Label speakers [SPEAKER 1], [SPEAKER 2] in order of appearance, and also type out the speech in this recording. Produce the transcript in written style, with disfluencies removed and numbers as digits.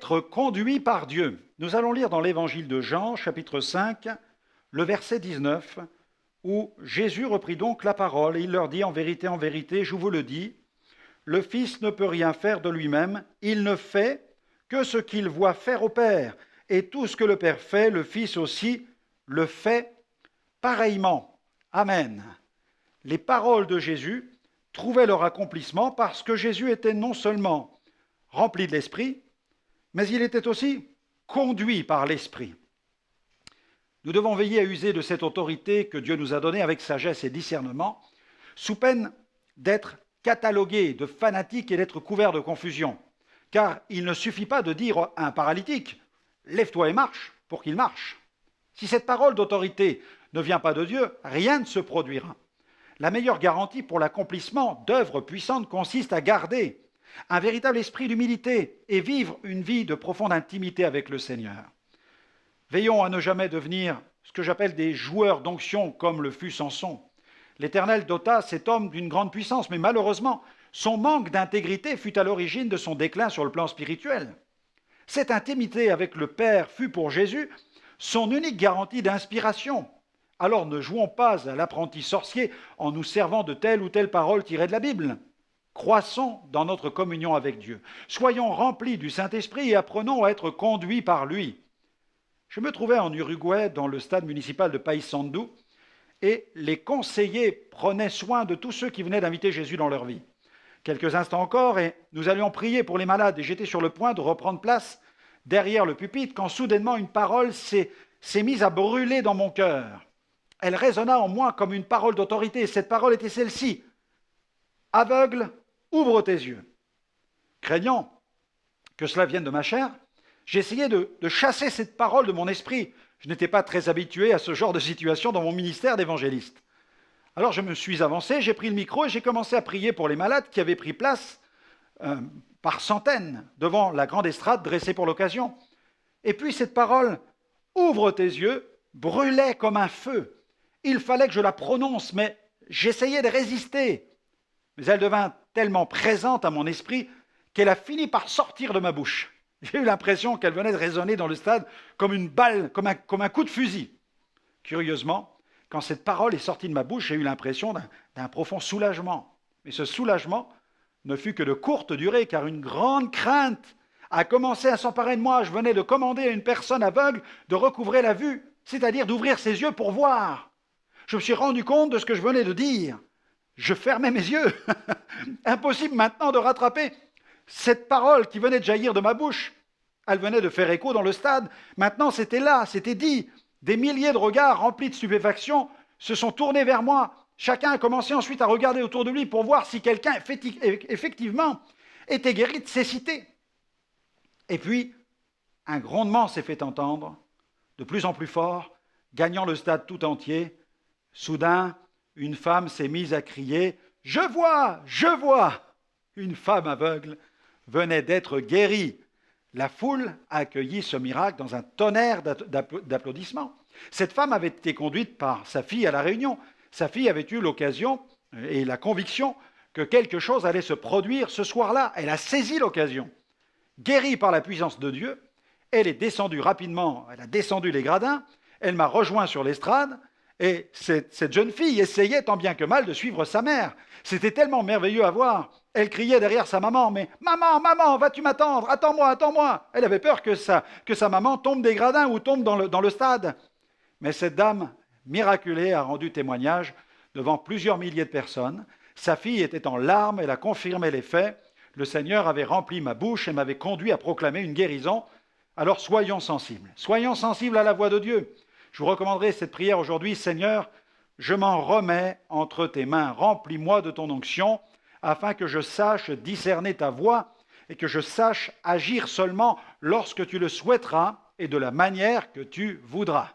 [SPEAKER 1] être conduit par Dieu. Nous allons lire dans l'évangile de Jean, chapitre 5, le verset 19, où Jésus reprit donc la parole et il leur dit, en vérité, je vous le dis, le Fils ne peut rien faire de lui-même, il ne fait que ce qu'il voit faire au Père. Et tout ce que le Père fait, le Fils aussi le fait pareillement. Amen. Les paroles de Jésus trouvaient leur accomplissement parce que Jésus était non seulement rempli de l'Esprit, mais il était aussi conduit par l'Esprit. Nous devons veiller à user de cette autorité que Dieu nous a donnée avec sagesse et discernement, sous peine d'être catalogués de fanatiques et d'être couverts de confusion. Car il ne suffit pas de dire à un paralytique « lève-toi et marche » pour qu'il marche. Si cette parole d'autorité ne vient pas de Dieu, rien ne se produira. La meilleure garantie pour l'accomplissement d'œuvres puissantes consiste à garder un véritable esprit d'humilité et vivre une vie de profonde intimité avec le Seigneur. Veillons à ne jamais devenir ce que j'appelle des joueurs d'onction comme le fut Samson. L'Éternel dota cet homme d'une grande puissance, mais malheureusement, son manque d'intégrité fut à l'origine de son déclin sur le plan spirituel. Cette intimité avec le Père fut pour Jésus son unique garantie d'inspiration. Alors ne jouons pas à l'apprenti sorcier en nous servant de telle ou telle parole tirée de la Bible. Croissons dans notre communion avec Dieu. Soyons remplis du Saint-Esprit et apprenons à être conduits par lui. Je me trouvais en Uruguay dans le stade municipal de Paysandú et les conseillers prenaient soin de tous ceux qui venaient d'inviter Jésus dans leur vie. Quelques instants encore et nous allions prier pour les malades et j'étais sur le point de reprendre place derrière le pupitre quand soudainement une parole s'est mise à brûler dans mon cœur. Elle résonna en moi comme une parole d'autorité et cette parole était celle-ci. Aveugle, ouvre tes yeux. Craignant que cela vienne de ma chair, j'essayais de chasser cette parole de mon esprit. Je n'étais pas très habitué à ce genre de situation dans mon ministère d'évangéliste. Alors je me suis avancé, j'ai pris le micro et j'ai commencé à prier pour les malades qui avaient pris place par centaines devant la grande estrade dressée pour l'occasion. Et puis cette parole, ouvre tes yeux, brûlait comme un feu. Il fallait que je la prononce, mais j'essayais de résister. Mais elle devint tellement présente à mon esprit qu'elle a fini par sortir de ma bouche. J'ai eu l'impression qu'elle venait de résonner dans le stade comme une balle, comme un coup de fusil. Curieusement, quand cette parole est sortie de ma bouche, j'ai eu l'impression d'un profond soulagement. Mais ce soulagement ne fut que de courte durée, car une grande crainte a commencé à s'emparer de moi. Je venais de commander à une personne aveugle de recouvrer la vue, c'est-à-dire d'ouvrir ses yeux pour voir. Je me suis rendu compte de ce que je venais de dire. Je fermais mes yeux. Impossible maintenant de rattraper cette parole qui venait de jaillir de ma bouche. Elle venait de faire écho dans le stade. Maintenant, c'était là, c'était dit. Des milliers de regards remplis de stupéfaction se sont tournés vers moi. Chacun a commencé ensuite à regarder autour de lui pour voir si quelqu'un effectivement était guéri de cécité. Et puis, un grondement s'est fait entendre, de plus en plus fort, gagnant le stade tout entier. Soudain, une femme s'est mise à crier « Je vois, je vois !» Une femme aveugle venait d'être guérie. La foule a accueilli ce miracle dans un tonnerre d'applaudissements. Cette femme avait été conduite par sa fille à la réunion. Sa fille avait eu l'occasion et la conviction que quelque chose allait se produire ce soir-là. Elle a saisi l'occasion. Guérie par la puissance de Dieu, elle est descendue rapidement, elle a descendu les gradins, elle m'a rejoint sur l'estrade, et cette jeune fille essayait tant bien que mal de suivre sa mère. C'était tellement merveilleux à voir. Elle criait derrière sa maman, mais « Maman, maman, vas-tu m'attendre? Attends-moi, attends-moi » Elle avait peur que sa maman tombe des gradins ou tombe dans le stade. Mais cette dame miraculée a rendu témoignage devant plusieurs milliers de personnes. Sa fille était en larmes, elle a confirmé les faits. Le Seigneur avait rempli ma bouche et m'avait conduit à proclamer une guérison. Alors soyons sensibles à la voix de Dieu. Je vous recommanderai cette prière aujourd'hui. Seigneur, je m'en remets entre tes mains. Remplis-moi de ton onction afin que je sache discerner ta voix et que je sache agir seulement lorsque tu le souhaiteras et de la manière que tu voudras.